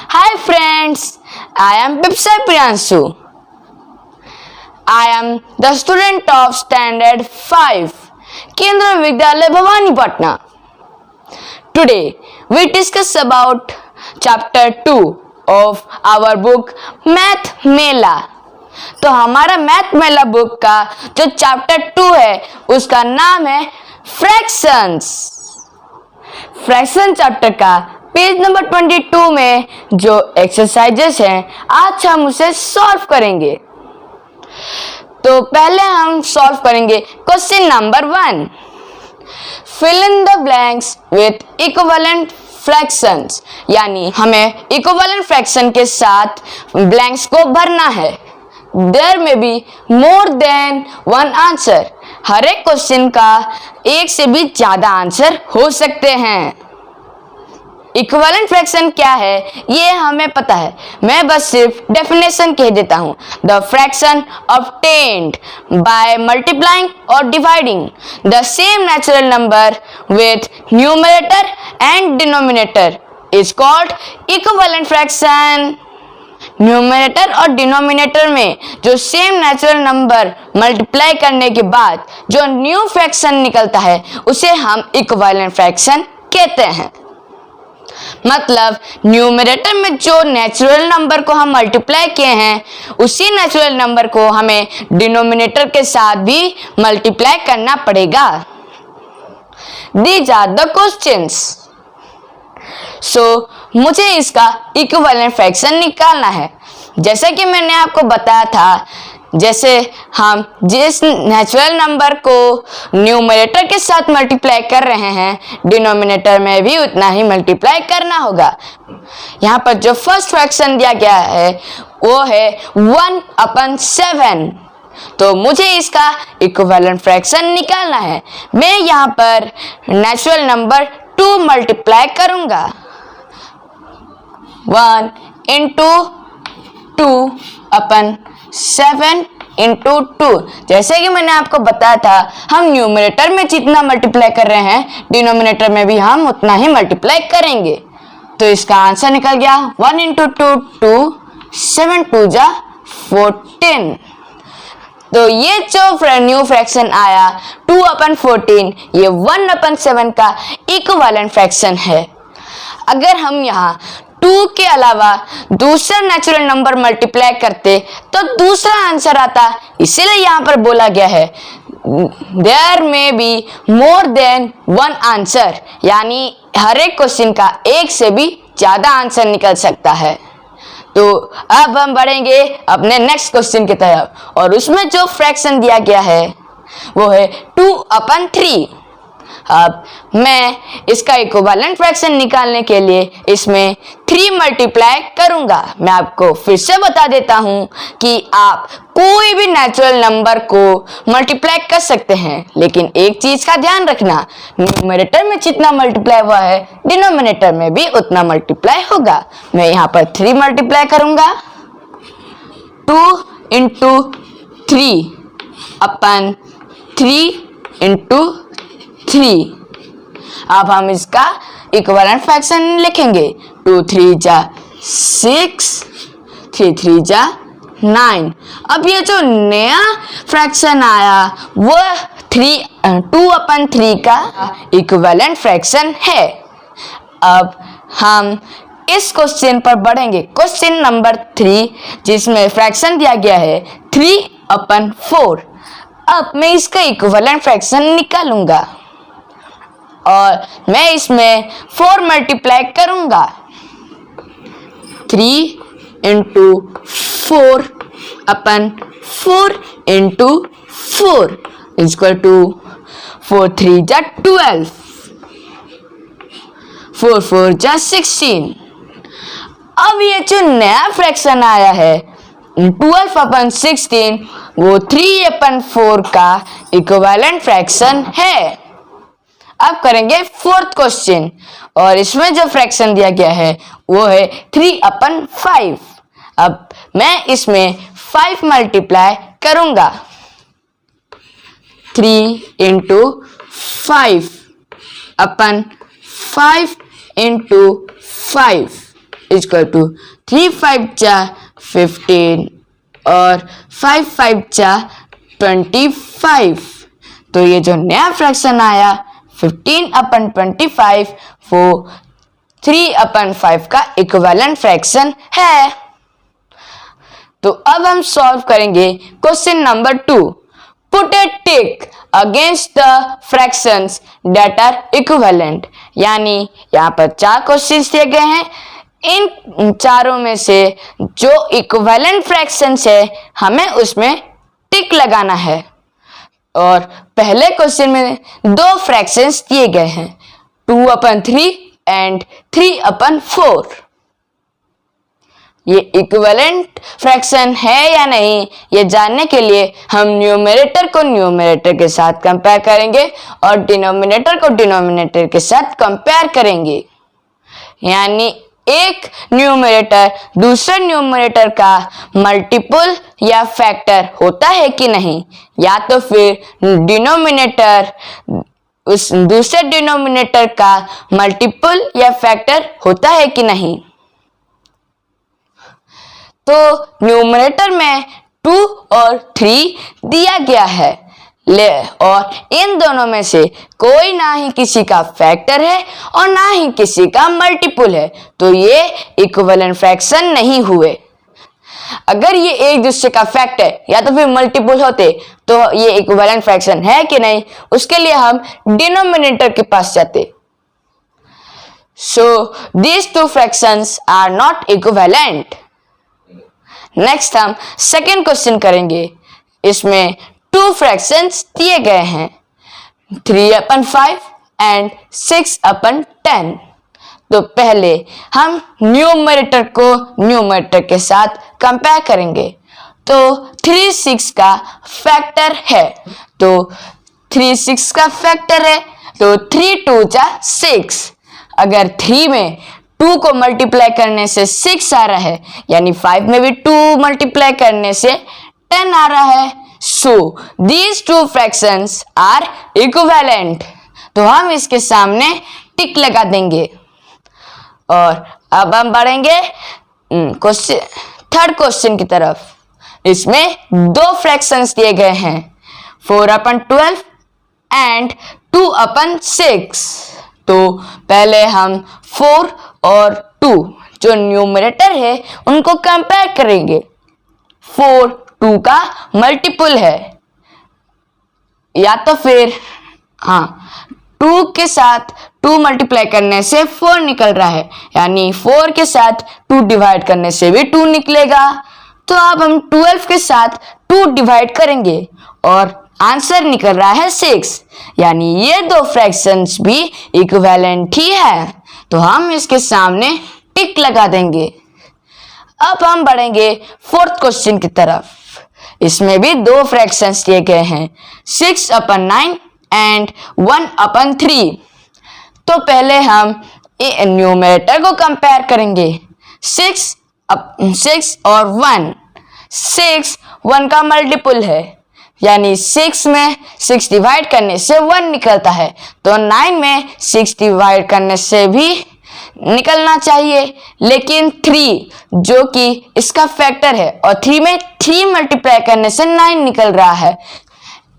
Hi friends, I am Bipsai Priyanshu. I am the student of Standard 5, Kendra Vidyalaya Bhavani Patna. Today we discuss about chapter 2 of our book Math Mela. तो हमारा math मेला book का जो chapter 2 है उसका नाम है fractions. Fraction chapter का page number 22 में जो एक्सरसाइजेस हैं आज हम उसे सॉल्व करेंगे। तो पहले हम सॉल्व करेंगे question number 1। Fill in the blanks with equivalent fractions, यानी हमें इक्विवेलेंट फ्रैक्शन के साथ ब्लैंक्स को भरना है। There may be more than one answer, हर एक क्वेश्चन का एक से भी ज्यादा आंसर हो सकते हैं। इक्विवेलेंट फ्रैक्शन क्या है ये हमें पता है, मैं बस सिर्फ डेफिनेशन कह देता हूँ। The fraction obtained by multiplying और dividing the same natural number with numerator and denominator is called equivalent fraction. Numerator और डिनोमिनेटर में जो सेम नेचुरल नंबर मल्टीप्लाई करने के बाद जो न्यू फ्रैक्शन निकलता है उसे हम इक्विवेलेंट फ्रैक्शन कहते हैं। मतलब न्यूमरेटर में जो नेचुरल नंबर को हम मल्टीप्लाई किए हैं उसी नेचुरल नंबर को हमें डिनोमिनेटर के साथ भी मल्टीप्लाई करना पड़ेगा। These are the questions. सो मुझे इसका इक्विवेलेंट फ्रैक्शन निकालना है। जैसा कि मैंने आपको बताया था, जैसे हम जिस नेचुरल नंबर को न्यूमरेटर के साथ मल्टीप्लाई कर रहे हैं डिनोमिनेटर में भी उतना ही मल्टीप्लाई करना होगा। यहाँ पर जो फर्स्ट फ्रैक्शन दिया गया है वो है 1/7। तो मुझे इसका इक्विवेलेंट फ्रैक्शन निकालना है। मैं यहाँ पर नेचुरल नंबर 2 मल्टीप्लाई करूंगा। 1 into 2/7 into 2। जैसे कि मैंने आपको बताया था, हम न्यूमरेटर में जितना मल्टीप्लाई कर रहे हैं डिनोमिनेटर में भी हम उतना ही मल्टीप्लाई करेंगे। तो इसका आंसर निकल गया 1 into 2 2, 7 2 जा 14। तो ये जो न्यू फ्रैक्शन आया 2/14 ये 1/7 का इक्विवेलेंट फ्रैक्शन है। अगर हम यहाँ 2 के अलावा दूसरा नेचुरल नंबर मल्टीप्लाई करते तो दूसरा आंसर आता, इसीलिए यहाँ पर बोला गया है there may be more than one answer, यानी हर एक क्वेश्चन का एक से भी ज्यादा आंसर निकल सकता है। तो अब हम बढ़ेंगे अपने नेक्स्ट क्वेश्चन की तरफ और उसमें जो फ्रैक्शन दिया गया है वो है 2/3। अब मैं इसका इक्विवेलेंट फ्रैक्शन निकालने के लिए इसमें 3 मल्टीप्लाई करूंगा। मैं आपको फिर से बता देता हूं कि आप कोई भी नेचुरल नंबर को मल्टीप्लाई कर सकते हैं, लेकिन एक चीज का ध्यान रखना, न्यूमरेटर में जितना मल्टीप्लाई हुआ है डिनोमिनेटर में भी उतना मल्टीप्लाई होगा। मैं यहाँ पर 3 मल्टीप्लाई करूंगा। 2 into 3/3 into 3। अब हम इसका इक्विवेलेंट फ्रैक्शन लिखेंगे। 2 3 जा 6, 3 3 जा 9। अब ये जो नया फ्रैक्शन आया वो 2/3 का इक्विवेलेंट फ्रैक्शन है। अब हम इस क्वेश्चन पर बढ़ेंगे, क्वेश्चन नंबर 3, जिसमें फ्रैक्शन दिया गया है 3/4। अब मैं इसका इक्विवेलेंट फ्रैक्शन निकालूंगा और मैं इसमें 4 मल्टीप्लाई करूंगा। 3 into 4/4 into 4 is equal to 4 3 जा 12, 4 4 जा 16। अब ये जो नया फ्रैक्शन आया है 12/16 वो 3/4 का इक्विवेलेंट फ्रैक्शन है। अब करेंगे फोर्थ क्वेश्चन और इसमें जो फ्रैक्शन दिया गया है वो है 3/5। अब मैं इसमें 5 मल्टीप्लाई करूंगा। 3 into 5/5 into 5 इक्वल टू 3 5 जा 15 और 5 5 जा 25। तो ये जो नया फ्रैक्शन आया 15/25 वो 3/5 का इक्विवेलेंट फ्रैक्शन है। तो अब हम सॉल्व करेंगे question number 2। Put a tick against the fractions that are equivalent. यानी यहाँ पर 4 क्वेश्चंस दिए गए हैं, इन चारों में से जो इक्विवेलेंट फ्रैक्शंस है हमें उसमें टिक लगाना है। और पहले क्वेश्चन में 2 फ्रैक्शंस दिए गए हैं 2/3 एंड 3/4। ये इक्विवेलेंट फ्रैक्शन है या नहीं ये जानने के लिए हम न्यूमरेटर को न्यूमरेटर के साथ कंपेयर करेंगे और डिनोमिनेटर को डिनोमिनेटर के साथ कंपेयर करेंगे। यानी एक न्यूमरेटर दूसरे न्यूमरेटर का मल्टीपल या फैक्टर होता है कि नहीं, या तो फिर डिनोमिनेटर उस दूसरे डिनोमिनेटर का मल्टीपल या फैक्टर होता है कि नहीं। तो न्यूमरेटर में 2 और 3 दिया गया है और इन दोनों में से कोई ना ही किसी का फैक्टर है और ना ही किसी का मल्टीपल है, तो ये इक्विवेलेंट फ्रैक्शन नहीं हुए। अगर ये एक दूसरे का फैक्टर या तो फिर मल्टीपल होते तो ये इक्विवेलेंट फ्रैक्शन है कि नहीं, उसके लिए हम डिनोमिनेटर के पास जाते। सो these 2 fractions are not equivalent। Next हम सेकेंड क्वेश्चन करेंगे। इसमें 2 फ्रैक्शंस दिए गए हैं 3/5 एंड 6/10। तो पहले हम न्यूमरेटर को न्यूमरेटर के साथ कंपेयर करेंगे। तो 3 6 का फैक्टर है, तो 3 6 का फैक्टर है तो 3 2 जा 6। अगर 3 में 2 को मल्टीप्लाई करने से 6 आ रहा है, यानी 5 में भी 2 मल्टीप्लाई करने से 10 आ रहा है। सो these 2 fractions are equivalent। तो हम इसके सामने टिक लगा देंगे। और अब हम बढ़ेंगे थर्ड क्वेश्चन की तरफ। इसमें 2 फ्रैक्शंस दिए गए हैं 4/12 एंड 2/6। तो पहले हम 4 और 2 जो न्यूमरेटर है उनको कंपेयर करेंगे। 4 2 का मल्टीपल है, या तो फिर 2 के साथ 2 मल्टीप्लाई करने से 4 निकल रहा है, यानी 4 के साथ 2 डिवाइड करने से भी 2 निकलेगा। तो अब हम 12 के साथ 2 डिवाइड करेंगे और आंसर निकल रहा है 6, यानी ये 2 फ्रैक्शंस भी इक्विवेलेंट ही है। तो हम इसके सामने टिक लगा देंगे। अब हम बढ़ेंगे फोर्थ क्वेश्चन की तरफ। इसमें भी 2 फ्रैक्शंस दिए गए हैं 6/9 एंड 1/3। तो पहले हम न्यूमरेटर को कंपेयर करेंगे 6 और 1। 6 1 का मल्टीपल है, यानी 6 में 6 डिवाइड करने से 1 निकलता है, तो 9 में 6 डिवाइड करने से भी निकलना चाहिए। लेकिन 3 जो कि इसका फैक्टर है और 3 में 3 मल्टीप्लाई करने से 9 निकल रहा है।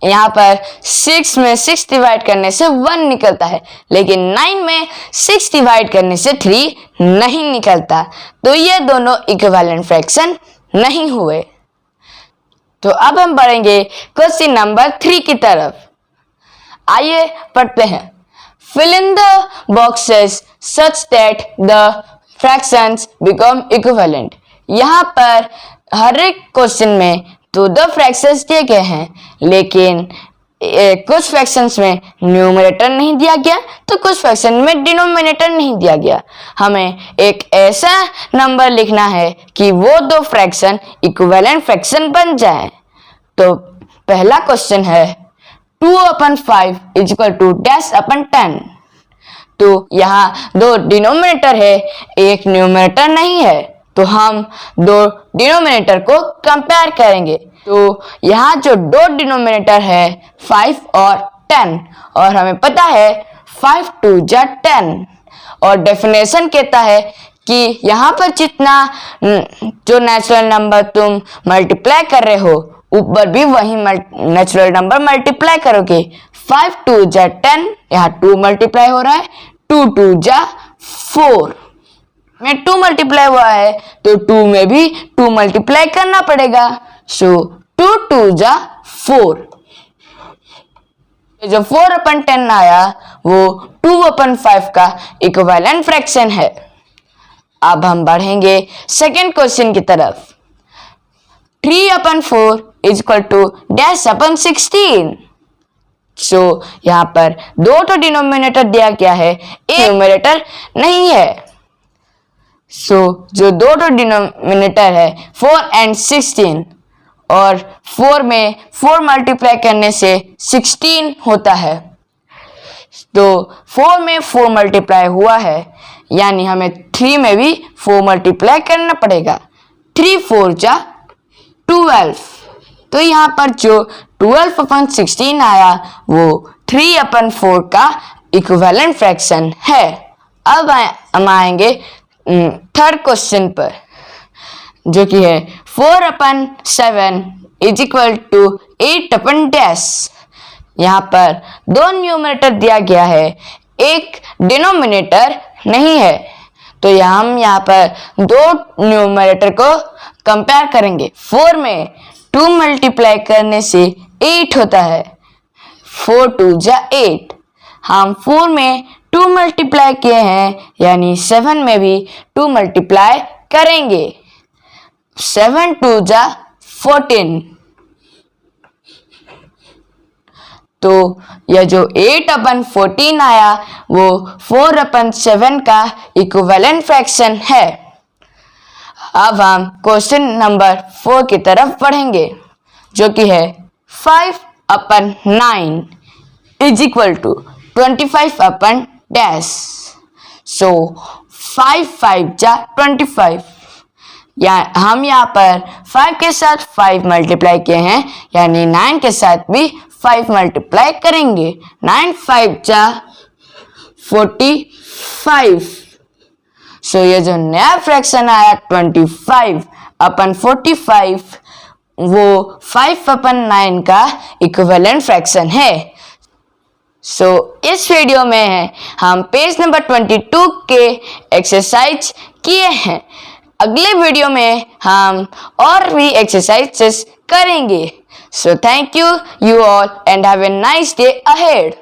यहाँ पर 6 में 6 डिवाइड करने से 1 निकलता है, लेकिन 9 में 6 डिवाइड करने से 3 नहीं निकलता, तो ये दोनों इक्विवेलेंट फ्रैक्शन नहीं हुए। तो अब हम बढ़ेंगे क्वेश्चन नंबर 3 की तरफ। आइए पढ़ते हैं। Fill in the boxes such that the fractions become equivalent। यहाँ पर हर एक क्वेश्चन में तो 2 फ्रैक्शंस दिए गए हैं, लेकिन कुछ फ्रैक्शंस में न्यूमरेटर नहीं दिया गया तो कुछ फ्रैक्शन में डिनोमिनेटर नहीं दिया गया। हमें एक ऐसा नंबर लिखना है कि वो 2 फ्रैक्शन इक्विवेलेंट फ्रैक्शन बन जाए। तो पहला क्वेश्चन है 2/5 (10). तो यहाँ 2 डिनोमिनेटर है, एक न्यूमरेटर नहीं है, तो हम 2 डिनोमिनेटर को कंपेयर करेंगे। तो यहाँ जो 2 डिनोमिनेटर है 5 और 10, और हमें पता है 5 2 जा 10, और डेफिनेशन कहता है कि यहाँ पर जितना जो नेचुरल नंबर तुम मल्टीप्लाई कर रहे हो ऊपर भी वही नेचुरल नंबर मल्टीप्लाई करोगे। 5 2 जा 10, यहाँ 2 मल्टीप्लाई हो रहा है, 2 2 जा 4 में 2 मल्टीप्लाई हुआ है तो 2 में भी 2 मल्टीप्लाई करना पड़ेगा। सो 2 2 जा 4। जो 4/10 आया वो 2/5 का इक्विवेलेंट फ्रैक्शन है। अब हम बढ़ेंगे सेकेंड क्वेश्चन की तरफ। 3/4 इज इक्वल टू -16। सो यहाँ पर 2 तो डिनोमिनेटर दिया गया है, एक न्यूमरेटर नहीं है। सो जो 2 तो डिनोमिनेटर है 4 and 16 और 4 में 4 मल्टीप्लाई करने से 16 होता है। तो 4 में 4 मल्टीप्लाई हुआ है यानी हमें 3 में भी 4 मल्टीप्लाई करना पड़ेगा। 3 4 जा 12। तो यहाँ पर जो 12/16 आया वो 3/4 का इक्विवेलेंट फ्रैक्शन है। अब हम आएंगे थर्ड क्वेश्चन पर जो कि है 4/7 इज इक्वल टू 8/10। यहाँ पर 2 न्यूमरेटर दिया गया है, एक डिनोमिनेटर नहीं है। तो हम यहाँ पर 2 न्यूमरेटर को कंपेयर करेंगे। 4 में 2 मल्टीप्लाई करने से 8 होता है, 4 2 जा 8। हम 4 में 2 मल्टीप्लाई किए हैं यानी 7 में भी 2 मल्टीप्लाई करेंगे, 7 2 जा 14। तो यह जो 8/14 आया वो 4/7 का इक्विवेलेंट फ्रैक्शन है। अब हम क्वेश्चन नंबर 4 की तरफ बढ़ेंगे जो कि है 5/9 इज इक्वल टू 25/10। सो 5 5 जा 25। हम यहाँ पर 5 के साथ 5 मल्टीप्लाई किए हैं यानी 9 के साथ भी 5 मल्टीप्लाई करेंगे। 9 5 जा 45। सो ये जो नया फ्रैक्शन आया 25/45 वो 5/9 का इक्विवेलेंट फ्रैक्शन है। सो इस वीडियो में हम पेज नंबर 22 के एक्सरसाइज किए हैं। अगले वीडियो में हम और भी एक्सरसाइजेस करेंगे। So thank you all and have a nice day ahead.